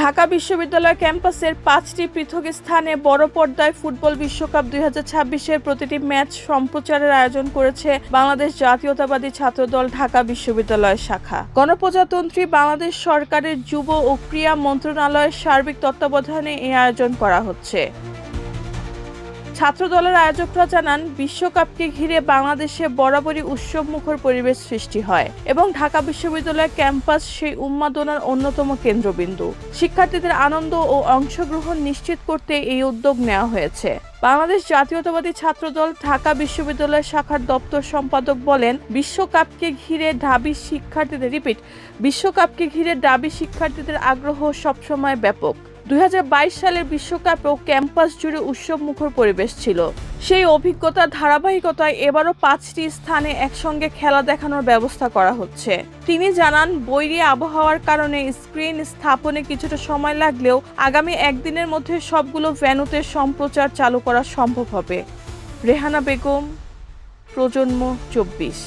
ঢাকা বিশ্ববিদ্যালয় ক্যাম্পাসের 5টি পৃথক স্থানে বড় পর্দায় ফুটবল বিশ্বকাপ 2026-এর প্রতিটি ম্যাচ সম্প্রচারের আয়োজন করেছে বাংলাদেশ জাতীয়তাবাদী ছাত্রদল ঢাকা বিশ্ববিদ্যালয় শাখা। গণপ্রজাতন্ত্রী বাংলাদেশ সরকারের যুব ও ক্রীড়া মন্ত্রণালয়ের সার্বিক তত্ত্বাবধানে এই আয়োজন করা হচ্ছে। ছাত্রদলের আয়োজকরা জানান, বিশ্বকাপকে ঘিরে বাংলাদেশে বরাবরই উৎসবমুখর পরিবেশ সৃষ্টি হয় এবং ঢাকা বিশ্ববিদ্যালয় ক্যাম্পাস সেই উন্মাদনার অন্যতম কেন্দ্রবিন্দু। শিক্ষার্থীদের আনন্দ ও অংশগ্রহণ নিশ্চিত করতে এই উদ্যোগ নেওয়া হয়েছে। বাংলাদেশ জাতীয়তাবাদী ছাত্রদল ঢাকা বিশ্ববিদ্যালয় শাখার দপ্তর সম্পাদক বলেন, বিশ্বকাপকে ঘিরে ঢাবি শিক্ষার্থীদের আগ্রহ সবসময় ব্যাপক। 2022 সালের বিশ্বকাপেও ক্যাম্পাস জুড়ে উৎসবমুখর পরিবেশ ছিল। সেই অভিজ্ঞতার ধারাবাহিকতায় এবারও 5টি স্থানে একসঙ্গে খেলা দেখানোর ব্যবস্থা করা হচ্ছে। তিনি জানান, বৈরী আবহাওয়ার কারণে স্ক্রিন স্থাপনে কিছুটা সময় লাগলেও আগামী একদিনের মধ্যে সবগুলো ভেন্যুতে সম্প্রচার চালু করা সম্ভব হবে। রেহানা বেগম, প্রজন্ম 24।